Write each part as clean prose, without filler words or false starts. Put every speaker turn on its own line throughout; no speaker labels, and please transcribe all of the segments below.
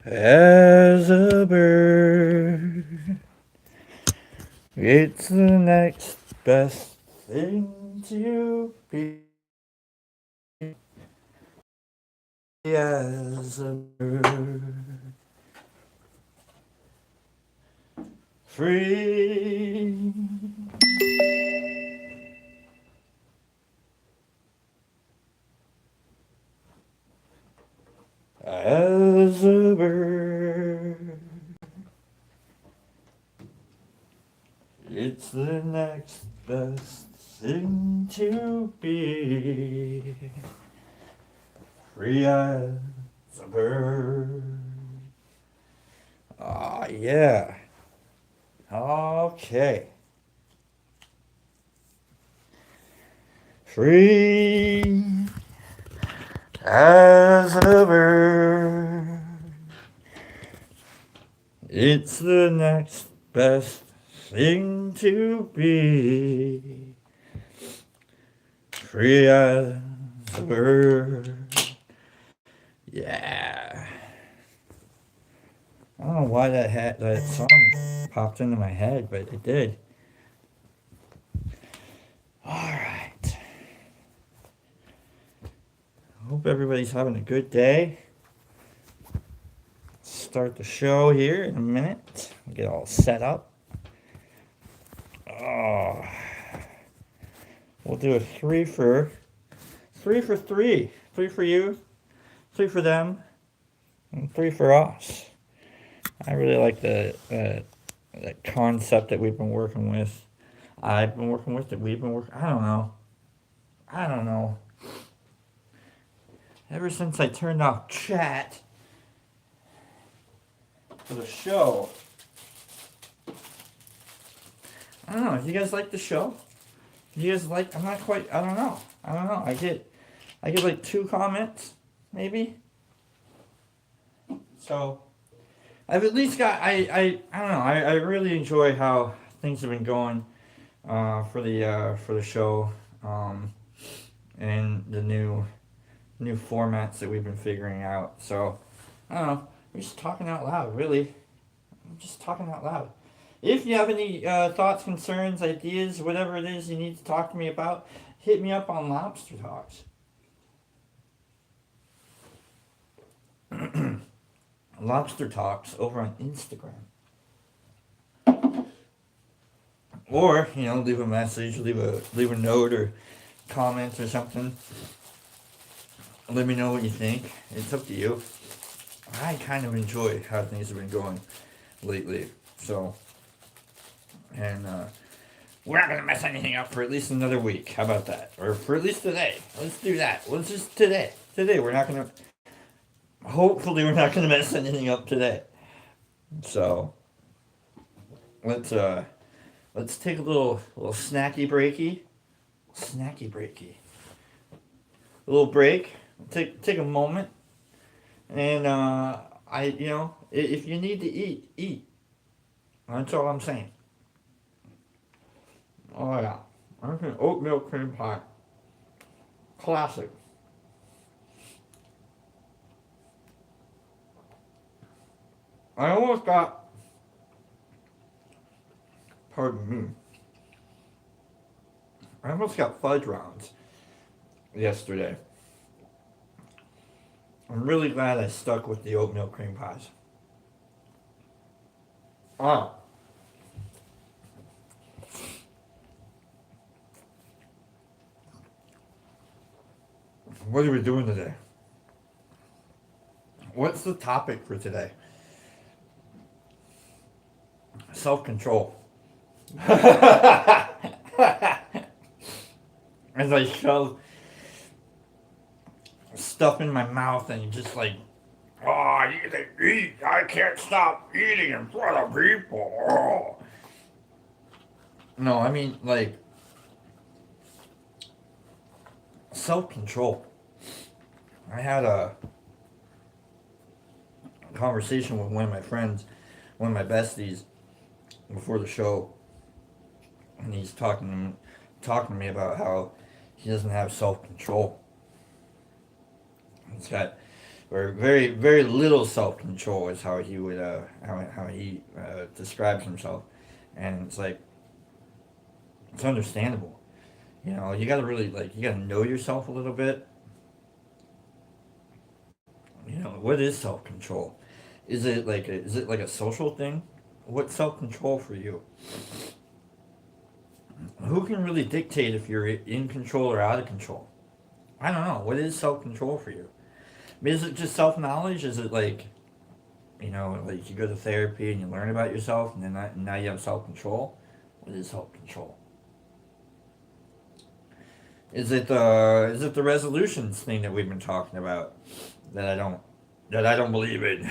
As a bird, it's the next best thing to be. Free as a bird, free as a bird. It's the next best thing to be. Free as a bird. Ah, yeah. Okay. Free as a bird. It's the next best thing to be. Free as a bird. Yeah. I don't know why that song popped into my head, but it did. Alright. Hope everybody's having a good day. Start the show here in a minute. Get all set up. Oh, we'll do a three for three. Three for you, three for them, and three for us. I really like the concept that we've been working with. I've been working with it. We've been working. I don't know. I don't know. Ever since I turned off chat for the show, I don't know. Do you guys like the show? Do you guys like? I'm not quite. I don't know. I don't know. I get like 2 comments, maybe. So I've at least got. I don't know. I really enjoy how things have been going for the show, and the new formats that we've been figuring out. So I don't know. We're just talking out loud, really. I'm just talking out loud. If you have any thoughts, concerns, ideas, whatever it is you need to talk to me about, hit me up on Lobster Talks. Lobster Talks over on Instagram. Or, leave a message, leave a note or comment or something. Let me know what you think. It's up to you. I kind of enjoy how things have been going lately. So, and we're not gonna mess anything up for at least another week. How about that? Or for at least today. Let's do that. Let's just today. Today we're not gonna. Hopefully we're not gonna mess anything up today. So let's take a little snacky breaky. Snacky breaky. A little break. Take a moment. And if you need to eat, eat. That's all I'm saying. Oh yeah, that's an oatmeal cream pie. Classic. I almost got, pardon me, I almost got fudge rounds yesterday. I'm really glad I stuck with the oatmeal cream pies. Ah, what are we doing today? What's the topic for today? Self control. As I shove stuff in my mouth and just like, oh, you can eat. I can't stop eating in front of people. Oh. No, I mean like self control. I had a conversation with one of my friends, one of my besties, before the show, and he's talking to me about how he doesn't have self control. He's got or very very little self control is how he would how he describes himself, and it's like it's understandable. You know, you gotta really like you gotta know yourself a little bit. You know, what is self control? Is it like a social thing? What's self control for you? Who can really dictate if you're in control or out of control? I don't know. What is self control for you? I mean, is it just self knowledge? Is it like like you go to therapy and you learn about yourself, and then now you have self control? What is self control? Is it the resolutions thing that we've been talking about that I don't believe in?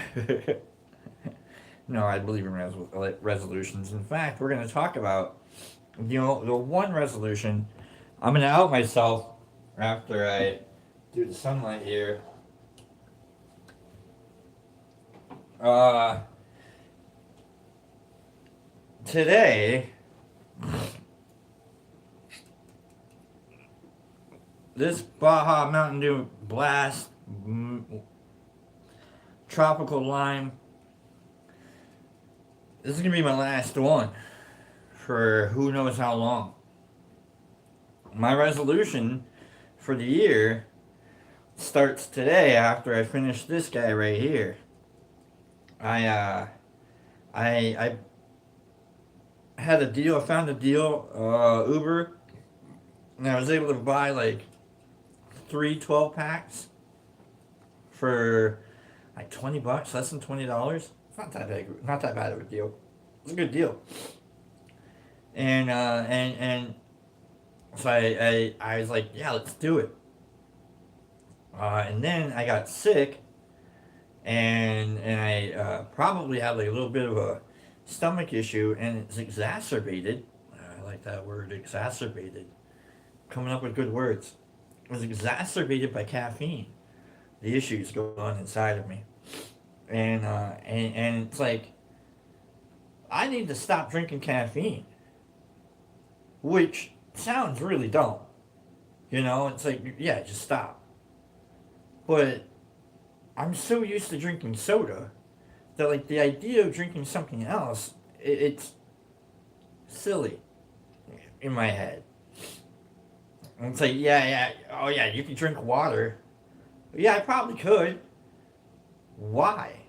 No, I believe in resolutions. In fact, we're going to talk about the one resolution. I'm going to out myself after I do the sunlight here. Uh, Today, this Baja Mountain Dew Blast Tropical Lime. This is gonna be my last one for who knows how long. My resolution for the year starts today after I finish this guy right here. I had a deal. I found a deal, Uber, and I was able to buy like three 12 packs for like $20, less than $20. It's not that bad of a deal. It's a good deal. And so I was like, yeah, let's do it. And then I got sick, and I probably had like a little bit of a stomach issue, and it's exacerbated. I like that word, exacerbated. Coming up with good words. It was exacerbated by caffeine. The issues going on inside of me, and it's like I need to stop drinking caffeine, which sounds really dumb. It's like yeah, just stop. But I'm so used to drinking soda that like the idea of drinking something else, it's silly in my head. And it's like yeah, oh yeah, you can drink water. Yeah, I probably could. Why?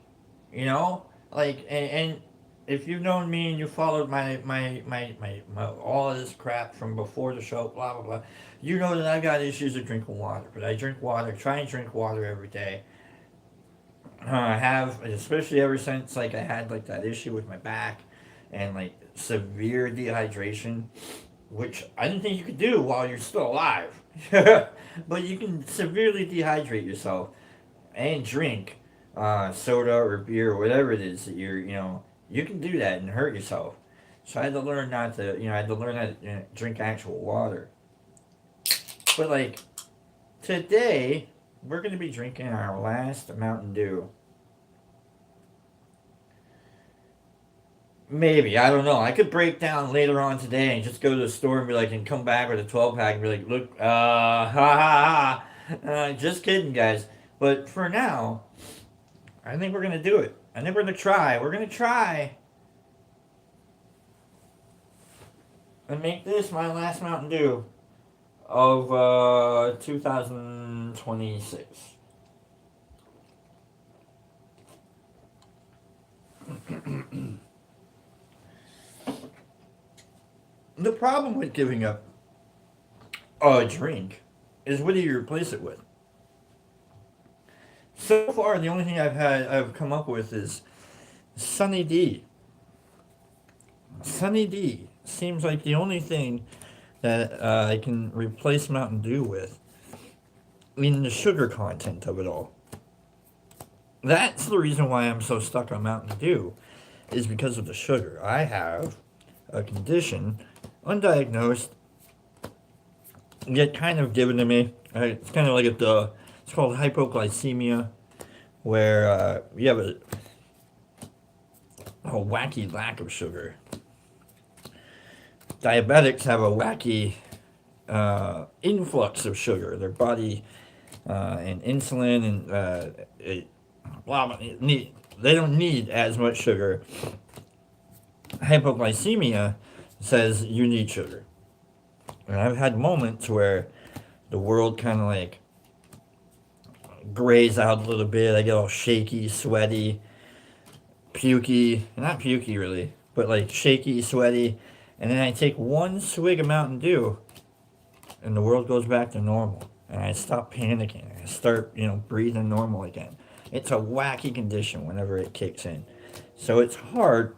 And if you've known me and you followed my all of this crap from before the show, blah blah blah, you know that I've got issues with drinking water. But I drink water, try and drink water every day. I have, especially ever since like I had like that issue with my back and like severe dehydration, which I didn't think you could do while you're still alive. But you can severely dehydrate yourself and drink soda or beer or whatever it is that you can do that and hurt yourself. So I had to learn not to, I had to learn how to drink actual water. But like today, we're going to be drinking our last Mountain Dew. Maybe, I don't know. I could break down later on today and just go to the store and be like, and come back with a 12 pack and be like, look, ha ha ha. Just kidding, guys. But for now, I think we're going to do it. I think we're going to try. We're going to try and make this my last Mountain Dew of 2026. The problem with giving up a drink is what do you replace it with? So far, the only thing I've come up with is Sunny D. Sunny D seems like the only thing that I can replace Mountain Dew with in the sugar content of it all. That's the reason why I'm so stuck on Mountain Dew, is because of the sugar. I have a condition, undiagnosed, yet kind of given to me. It's kind of like it's called hypoglycemia, where you have a wacky lack of sugar. Diabetics have a wacky influx of sugar. Their body and insulin and Well, they don't need as much sugar. Hypoglycemia says you need sugar. And I've had moments where the world kind of like grays out a little bit. I get all shaky, sweaty, pukey. Not pukey really, but like shaky, sweaty. And then I take one swig of Mountain Dew and the world goes back to normal. And I stop panicking. I start, breathing normal again. It's a wacky condition whenever it kicks in. So it's hard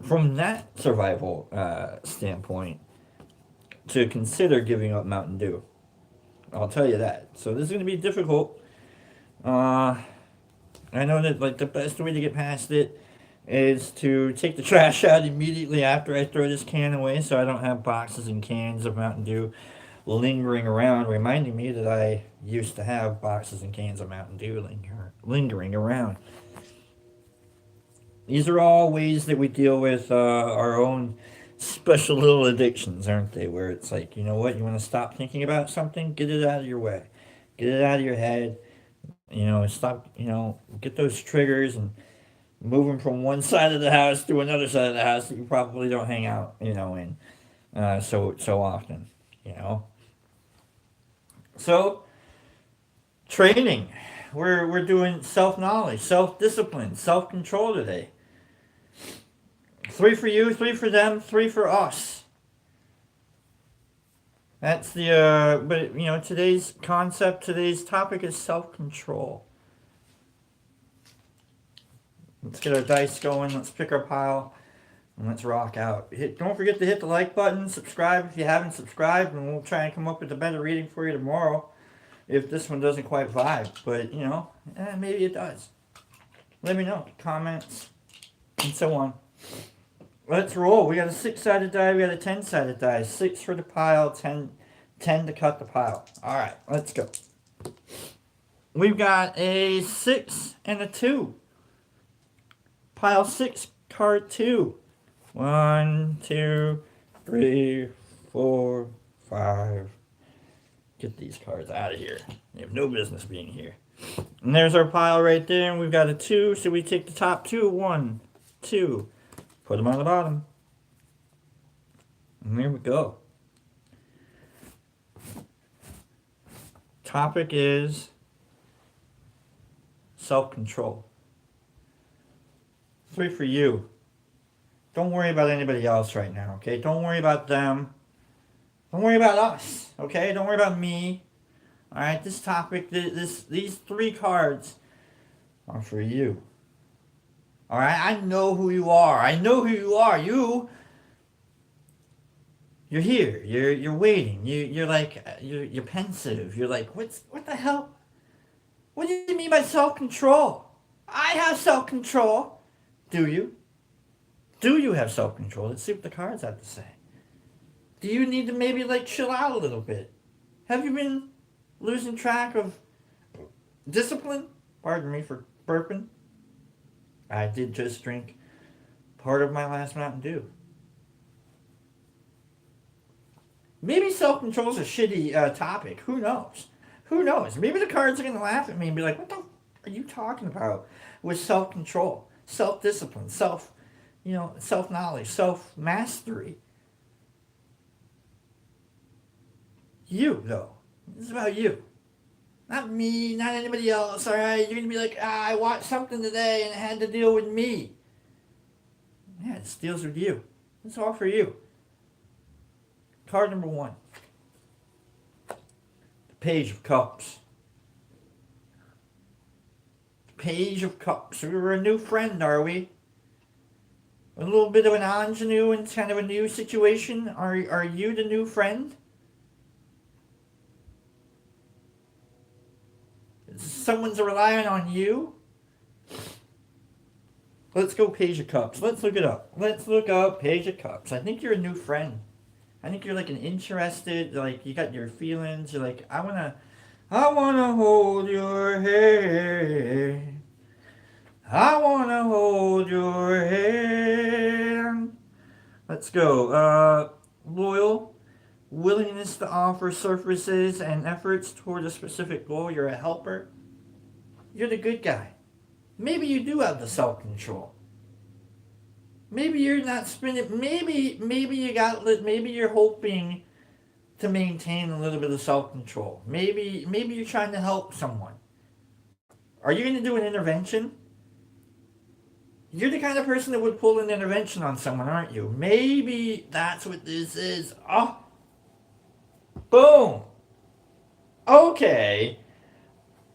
from that survival standpoint to consider giving up Mountain Dew. I'll tell you that. So this is going to be difficult. I know that like the best way to get past it is to take the trash out immediately after I throw this can away, so I don't have boxes and cans of Mountain Dew lingering around, reminding me that I used to have boxes and cans of Mountain Dew lingering around. These are all ways that we deal with our own special little addictions, aren't they? Where it's like, you know what, you want to stop thinking about something, get it out of your way, get it out of your head. Stop. Get those triggers and move them from one side of the house to another side of the house that you probably don't hang out, in so often. You know. So training. We're doing self knowledge, self discipline, self control today. 3 for you, 3 for them, 3 for us. That's but today's concept, today's topic is self control. Let's get our dice going. Let's pick our pile. And let's rock out. Don't forget to hit the like button. Subscribe if you haven't subscribed. And we'll try and come up with a better reading for you tomorrow. If this one doesn't quite vibe. But, maybe it does. Let me know. Comments. And so on. Let's roll. We got a 6-sided die. We got a 10-sided die. 6 for the pile. 10 to cut the pile. Alright. Let's go. We've got a 6 and a 2. Pile 6, card 2. 1, 2, 3, 4, 5. Get these cards out of here. They have no business being here. And there's our pile right there. And we've got a 2. So we take the top 2. 1, 2. Put them on the bottom. And there we go. Topic is self-control. 3 for you. Don't worry about anybody else right now, okay? Don't worry about them. Don't worry about us, okay? Don't worry about me. Alright, this topic, these 3 cards are for you. Alright, I know who you are. I know who you are. You're here. You're waiting. You're like, you're pensive. You're like, what the hell? What do you mean by self-control? I have self-control. Do you? Do you have self-control? Let's see what the cards have to say. Do you need to maybe chill out a little bit? Have you been losing track of discipline? Pardon me for burping. I did just drink part of my last Mountain Dew. Maybe self-control is a shitty topic. Who knows? Who knows? Maybe the cards are going to laugh at me and be like, what the are you talking about with self-control? Self-discipline, self-knowledge, self-mastery. You, though. This is about you. Not me, not anybody else, alright? You're going to be like, I watched something today and it had to deal with me. Yeah, it deals with you. It's all for you. Card number 1. The Page of Cups. Page of Cups. We're a new friend, are we? A little bit of an ingenue and kind of a new situation. Are you the new friend? Someone's relying on you? Let's go Page of Cups. Let's look it up. Let's look up Page of Cups. I think you're a new friend. I think you're like an interested, you got your feelings. You're like, I wanna hold your hand. I wanna hold your hand. Let's go. Loyal, willingness to offer services and efforts toward a specific goal. You're a helper. you're the good guy. Maybe you do have the self-control. Maybe you're not spending. Maybe you got. Maybe you're hoping to maintain a little bit of self-control. Maybe you're trying to help someone. Are you going to do an intervention? You're the kind of person that would pull an intervention on someone, aren't you? Maybe that's what this is. Oh, boom. Okay.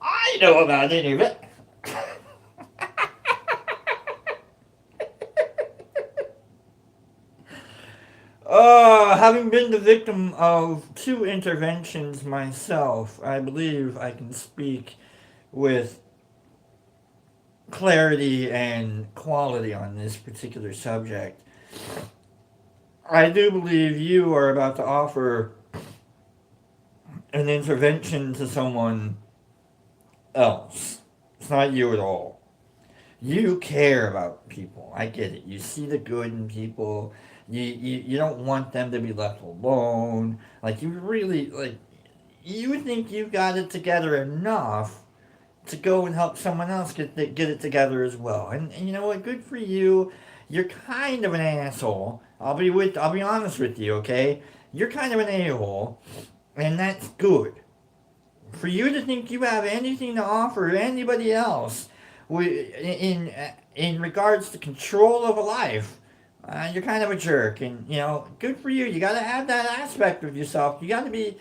I know about intervention. Having been the victim of two interventions myself, I believe I can speak with clarity and quality on this particular subject. I do believe you are about to offer an intervention to someone else. It's not you at all. You care about people. I get it. You see the good in people. You don't want them to be left alone. Like, you really, like, you think you've got it together enough to go and help someone else get it together as well. And you know what? Good for you. You're kind of an asshole. I'll be honest with you, okay? You're kind of an a-hole, and that's good. For you to think you have anything to offer anybody else in regards to control of a life, you're kind of a jerk. And good for you. You got to have that aspect of yourself. You got to be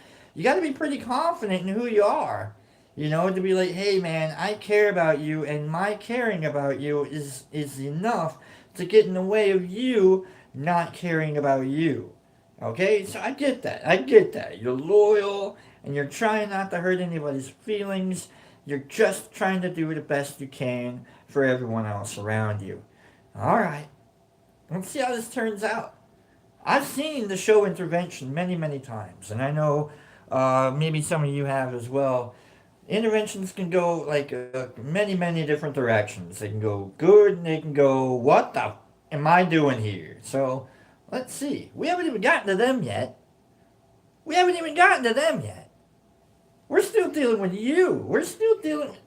pretty confident in who you are. To be like, hey man, I care about you, and my caring about you is enough to get in the way of you not caring about you. Okay, so I get that. I get that. You're loyal, and you're trying not to hurt anybody's feelings. You're just trying to do the best you can for everyone else around you. All right, let's see how this turns out. I've seen the show Intervention many, many times, and I know maybe some of you have as well. Interventions can go like many, many different directions. They can go good, and they can go, what the am I doing here? So let's see. We haven't even gotten to them yet. We're still dealing with you.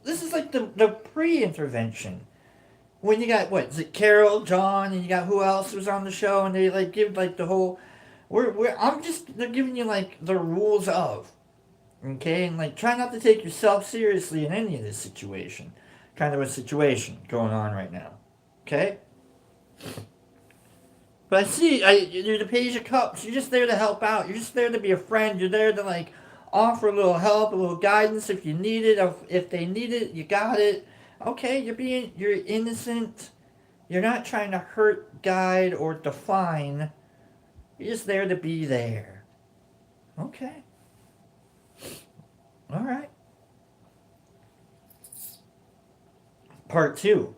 This is like the pre-intervention. When you got, what, is it Carol, John, and you got who else was on the show, and they like give like the whole, they're giving you like the rules of. Okay, and like try not to take yourself seriously in any of this situation. Kind of a situation going on right now. Okay? But you're the page of cups. You're just there to help out. You're just there to be a friend. You're there to like offer a little help, a little guidance if you need it. If they need it, you got it. Okay, you're innocent. You're not trying to hurt, guide, or define. You're just there to be there. Okay. All right. Part 2.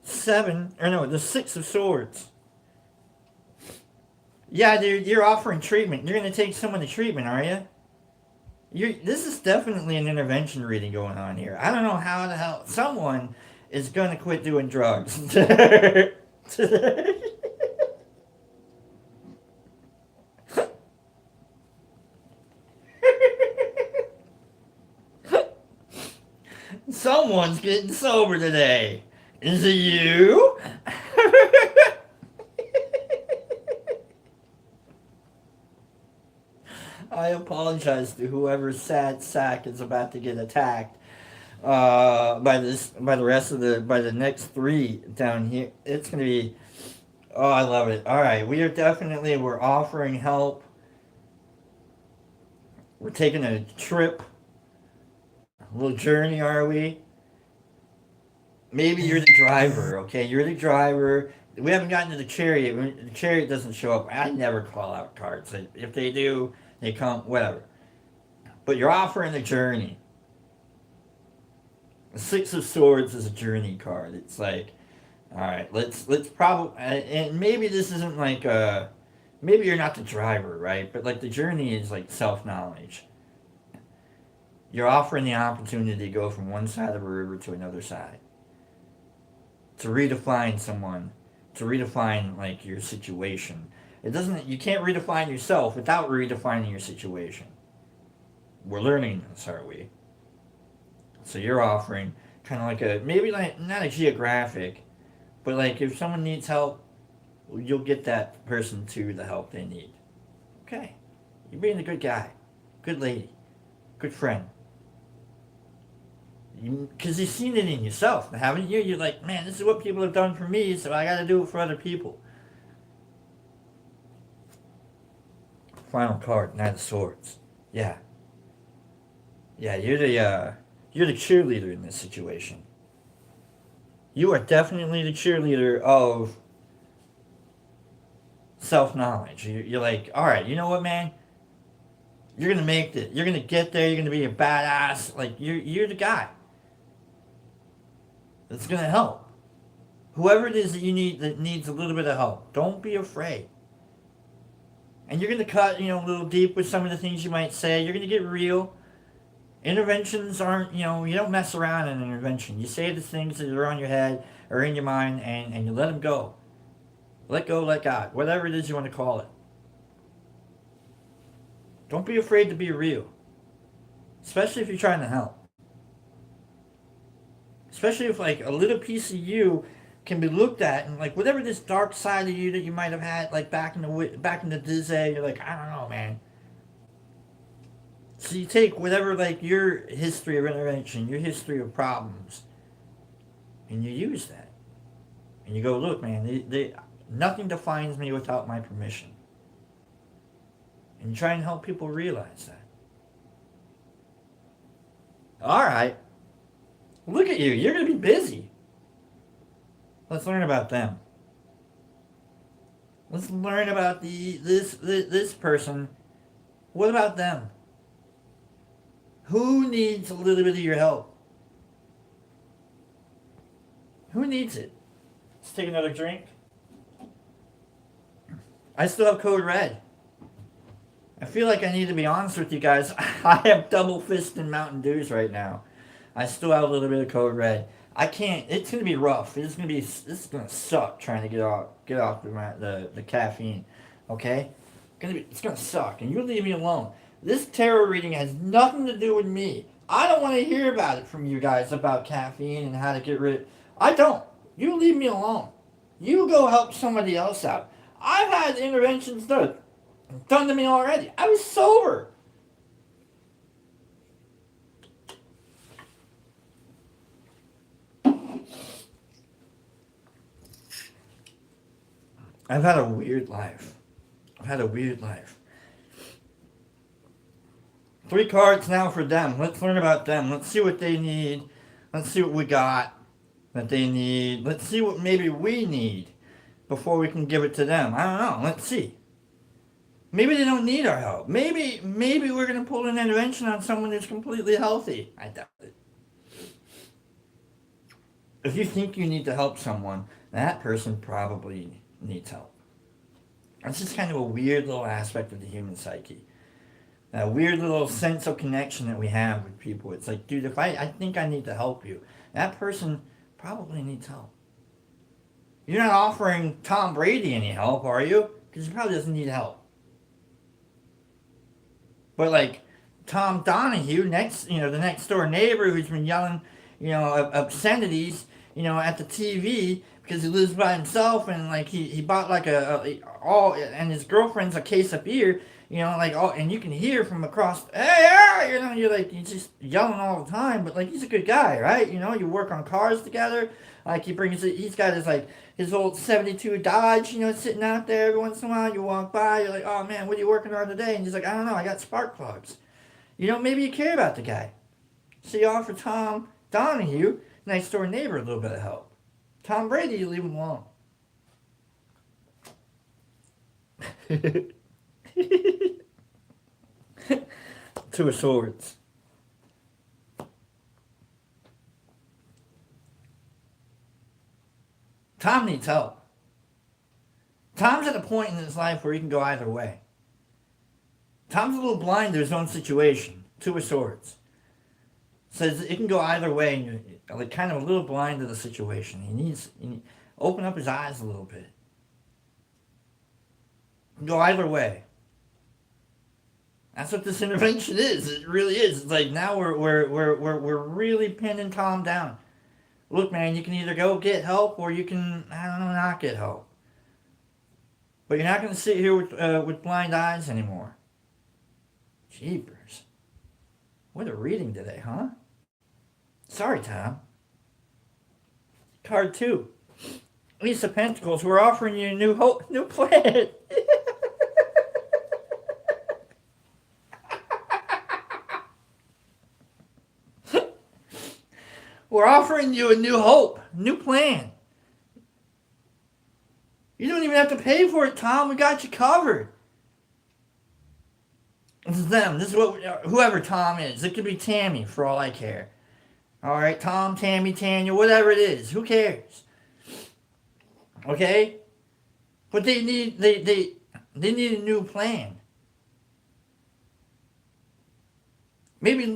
The 6 of Swords. Yeah, dude, you're offering treatment. You're going to take someone to treatment, are you? This is definitely an intervention reading going on here. I don't know how the hell someone is going to quit doing drugs. Someone's getting sober today. Is it you? I apologize to whoever's sad sack is about to get attacked by the next 3 down here. It's gonna be. Oh, I love it. All right, we're offering help. We're taking a trip. A little journey, are we? Maybe you're the driver, okay? You're the driver. We haven't gotten to the chariot. The chariot doesn't show up. I never call out cards. If they do, they come, whatever. But you're offering a journey. The 6 of Swords is a journey card. It's like, all right, let's probably, and maybe this isn't like maybe you're not the driver, right? But like the journey is like self-knowledge. You're offering the opportunity to go from one side of a river to another side. To redefine like your situation. You can't redefine yourself without redefining your situation. We're learning this, are we? So you're offering kind of like a, maybe like, not a geographic, but like if someone needs help, you'll get that person to the help they need. Okay. You're being a good guy, good lady, good friend. Because you've seen it in yourself, haven't you? You're like, man, this is what people have done for me, so I got to do it for other people. Final card, Knight of Swords. Yeah, yeah, you're the cheerleader in this situation. You are definitely the cheerleader of self knowledge. You're like, all right, you know what, man? You're gonna make it. You're gonna get there. You're gonna be a badass. Like you're the guy that's gonna help. Whoever it is that you need that needs a little bit of help, don't be afraid. And you're gonna cut, a little deep with some of the things you might say. You're gonna get real. Interventions aren't, you don't mess around in an intervention. You say the things that are on your head or in your mind, and you let them go. Let go, let God. Whatever it is you want to call it. Don't be afraid to be real. Especially if you're trying to help. Especially if like a little piece of you can be looked at and like whatever this dark side of you that you might have had like back in the Disney, you're like, I don't know, man. So you take whatever like your history of intervention, your history of problems, and you use that. And you go, look, man, nothing defines me without my permission. And you try and help people realize that. All right. Look at you. You're going to be busy. Let's learn about them. Let's learn about this person. What about them? Who needs a little bit of your help? Who needs it? Let's take another drink. I still have code red. I feel like I need to be honest with you guys. I have double fisted Mountain Dews right now. I still have a little bit of code red. I can't. It's gonna be rough. This is gonna suck trying to get off the caffeine. Okay, it's gonna suck, and you leave me alone. This tarot reading has nothing to do with me. I don't want to hear about it from you guys about caffeine and how to get rid. I don't. You leave me alone. You go help somebody else out. I've had interventions done to me already. I was sober. I've had a weird life. 3 cards now for them. Let's learn about them. Let's see what they need. Let's see what we got that they need. Let's see what maybe we need before we can give it to them. I don't know. Let's see. Maybe they don't need our help. Maybe we're going to pull an intervention on someone who's completely healthy. I doubt it. If you think you need to help someone, that person probably needs help. That's just kind of a weird little aspect of the human psyche. That weird little sense of connection that we have with people. It's like, dude, if I think I need to help you, that person probably needs help. You're not offering Tom Brady any help, are you? Because he probably doesn't need help. But like Tom Donahue, the next door neighbor who's been yelling, obscenities, at the TV because he lives by himself, and like he bought like and his girlfriend's a case of beer, and you can hear from across, hey, you're just yelling all the time, but like he's a good guy, right? You work on cars together. Like he's got his old 72 Dodge, sitting out there every once in a while. You walk by, you're like, oh man, what are you working on today? And he's like, I don't know, I got spark plugs. Maybe you care about the guy. So you offer Tom Donahue, next door neighbor, a little bit of help. Tom Brady, you leave him alone. Two of Swords. Tom needs help. Tom's at a point in his life where he can go either way. Tom's a little blind to his own situation. Two of Swords. Says it can go either way, and you're like kind of a little blind to the situation. He needs open up his eyes a little bit. It can go either way. That's what this intervention is. It really is. It's like now we're really pinning Tom down. Look, man, you can either go get help or you can, I don't know, not get help. But you're not going to sit here with blind eyes anymore. Jeepers. What a reading today, huh? Sorry, Tom. Card 2. Ace of Pentacles. We're offering you a new hope, new plan. We're offering you a new hope, new plan. You don't even have to pay for it, Tom. We got you covered. This is them. This is what whoever Tom is. It could be Tammy for all I care. All right, Tom, Tammy, Tanya, whatever it is. Who cares? Okay, but they need a new plan. Maybe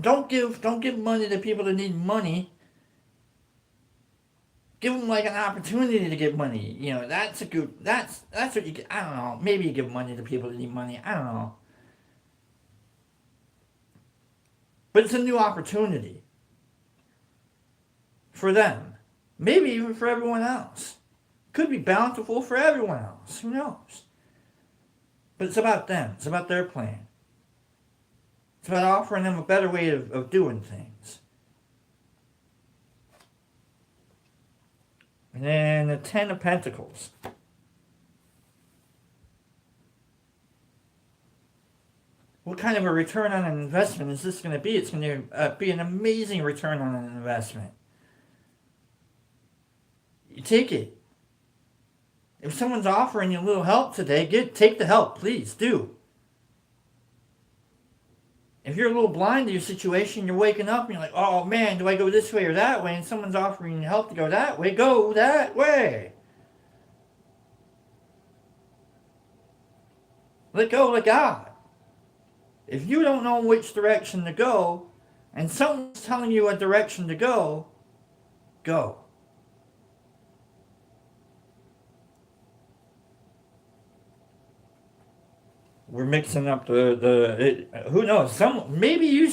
don't give money to people that need money. Give them like an opportunity to get money. That's a good. That's what you get. I don't know. Maybe you give money to people that need money. I don't know. But it's a new opportunity for them. Maybe even for everyone else. Could be bountiful for everyone else. Who knows? But it's about them. It's about their plan. It's about offering them a better way of doing things. And then the Ten of Pentacles. What kind of a return on an investment is this going to be? It's going to be an amazing return on an investment. You take it. If someone's offering you a little help today, take the help, please do. If you're a little blind to your situation, you're waking up and you're like, oh man, do I go this way or that way? And someone's offering you help to go that way, go that way. Let go, let God. If you don't know which direction to go, and someone's telling you a direction to go, go. We're mixing up who knows? Maybe you're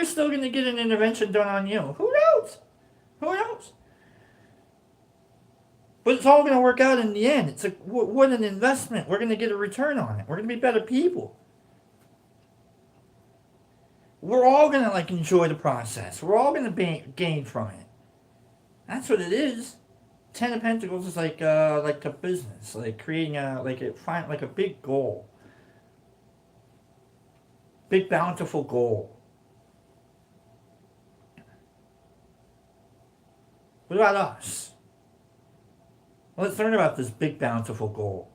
still going to get an intervention done on you. Who knows? Who knows? But it's all going to work out in the end. It's what an investment. We're going to get a return on it. We're going to be better people. We're all going to enjoy the process. We're all going to gain from it. That's what it is. Ten of Pentacles is like the business, like creating a big goal. Big bountiful goal. What about us? Let's learn about this big bountiful goal.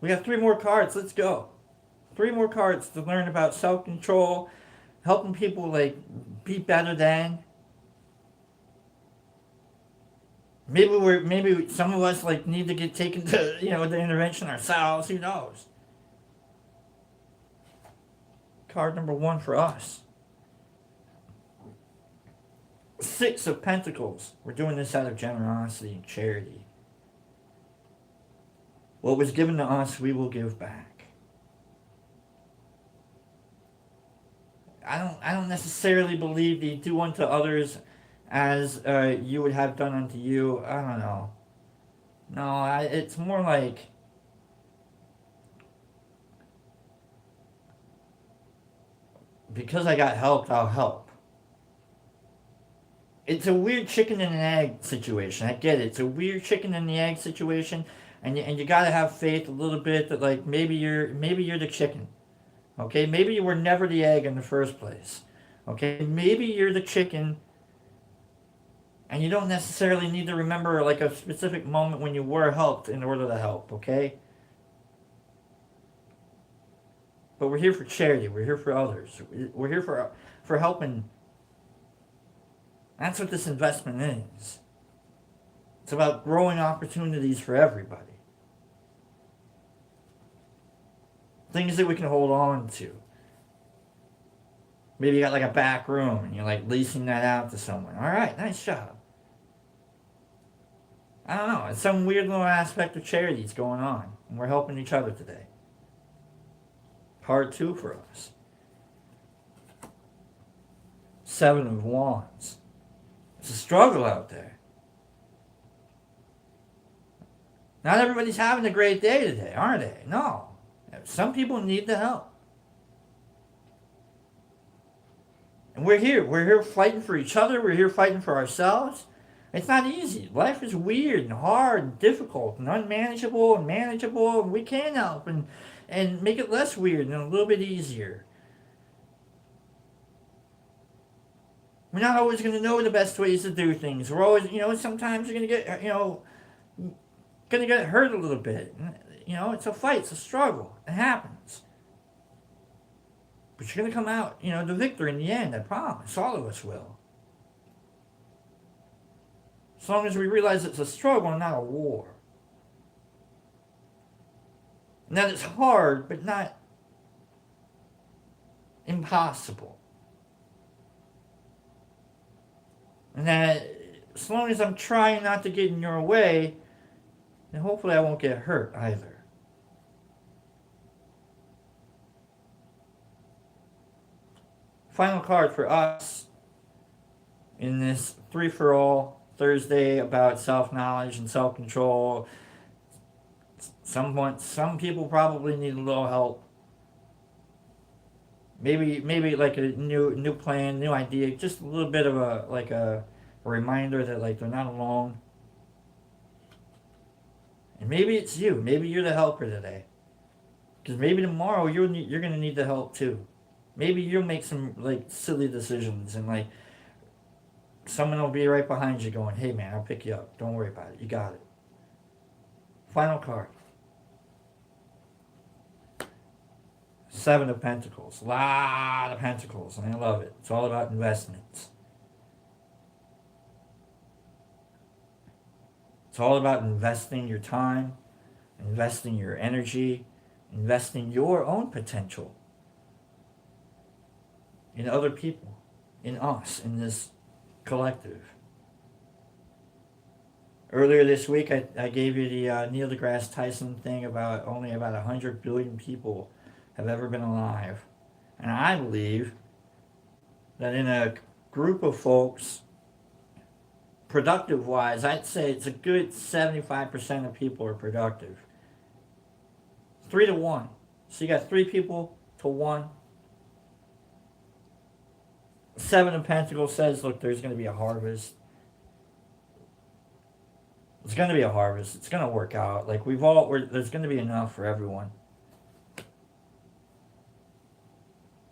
We have 3 more cards. Let's go. 3 more cards to learn about self-control, helping people be better than. Maybe some of us need to get taken to the intervention ourselves. Who knows? Card number 1 for us. 6 of Pentacles. We're doing this out of generosity and charity. What was given to us, we will give back. I don't necessarily believe the do unto others as you would have done unto you. I don't know. No, it's more like because I got helped, I'll help. It's a weird chicken and an egg situation. I get it. It's a weird chicken and the egg situation, and you gotta have faith a little bit that maybe you're the chicken. Okay, maybe you were never the egg in the first place. Okay, maybe you're the chicken, and you don't necessarily need to remember a specific moment when you were helped in order to help. Okay. But we're here for charity. We're here for others. We're here for helping. That's what this investment is. It's about growing opportunities for everybody. Things that we can hold on to. Maybe you got a back room and you're leasing that out to someone. All right, nice job. I don't know. It's some weird little aspect of charity that's going on. And we're helping each other today. Card 2 for us. 7 of Wands. It's a struggle out there. Not everybody's having a great day today, are they? No. Some people need the help. And we're here. We're here fighting for each other. We're here fighting for ourselves. It's not easy. Life is weird and hard and difficult and unmanageable and manageable. And we can help and make it less weird and a little bit easier. We're not always going to know the best ways to do things. We're always, sometimes you're going to get, going to get hurt a little bit. It's a fight. It's a struggle. It happens. But you're going to come out, the victor in the end. I promise. All of us will. As long as we realize it's a struggle and not a war. And that it's hard, but not impossible. And that as long as I'm trying not to get in your way, then hopefully I won't get hurt either. Final card for us in this 3-for-all Thursday about self-knowledge and self-control. Some people probably need a little help. Maybe like a new plan, new idea, just a little bit of a reminder that like they're not alone. And maybe it's you. Maybe you're the helper today. Because maybe tomorrow you're gonna need the help too. Maybe you'll make some like silly decisions and like someone will be right behind you going, "Hey man, I'll pick you up. Don't worry about it. You got it." Final card. 7 of Pentacles. A lot of Pentacles, and I love it. It's all about investments. It's all about investing your time, investing your energy, investing your own potential in other people, in us, in this collective. Earlier this week, I gave you the Neil deGrasse Tyson thing about only about 100 billion people have ever been alive. And I believe that in a group of folks, productive-wise, I'd say it's a good 75% of people are productive. 3 to 1. So you got 3 people to 1. 7 of Pentacles says, look, there's going to be a harvest. There's going to be a harvest. It's going to work out. Like there's going to be enough for everyone.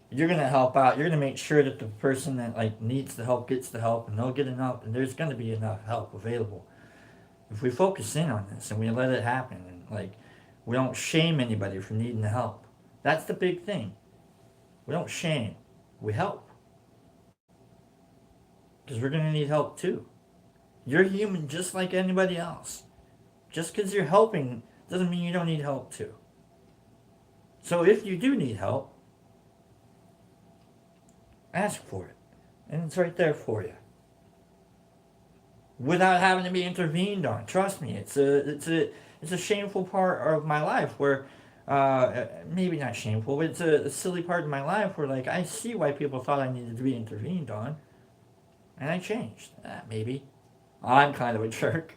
You're going to help out. You're going to make sure that the person that like needs the help gets the help, and they'll get enough, and there's going to be enough help available. If we focus in on this and we let it happen, and like we don't shame anybody for needing the help. That's the big thing. We don't shame. We help. Because we're going to need help too. You're human just like anybody else. Just because you're helping doesn't mean you don't need help too. So if you do need help, ask for it. And it's right there for you. Without having to be intervened on. Trust me, it's a shameful part of my life where, maybe not shameful, but it's a silly part of my life where like I see why people thought I needed to be intervened on. And I changed. Maybe. I'm kind of a jerk.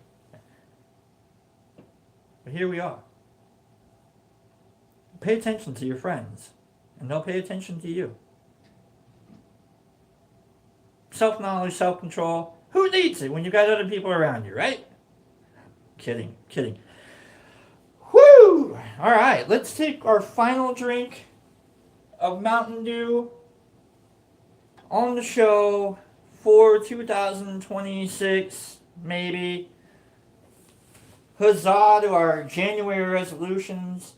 But here we are. Pay attention to your friends. And they'll pay attention to you. Self-knowledge, self-control. Who needs it when you got other people around you, right? Kidding. Woo! Alright, let's take our final drink of Mountain Dew on the show for 2026, maybe. Huzzah to our January resolutions.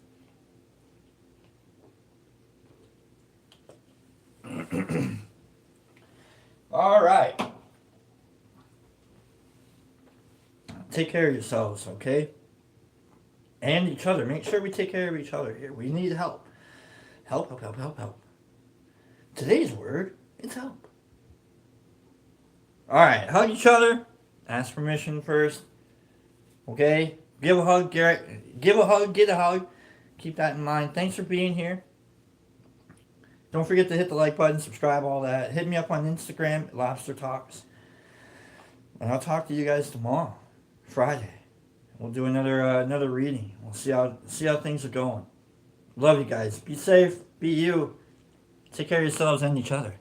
All right. Take care of yourselves, okay? And each other. Make sure we take care of each other here. We need help. Help. Today's word is help. All right. Hug each other. Ask permission first. Okay? Give a hug, Garrett. Give a hug, get a hug. Keep that in mind. Thanks for being here. Don't forget to hit the like button, subscribe, all that. Hit me up on Instagram, Lobster Talks. And I'll talk to you guys tomorrow, Friday. We'll do another reading. We'll see how things are going. Love you guys. Be safe. Be you. Take care of yourselves and each other.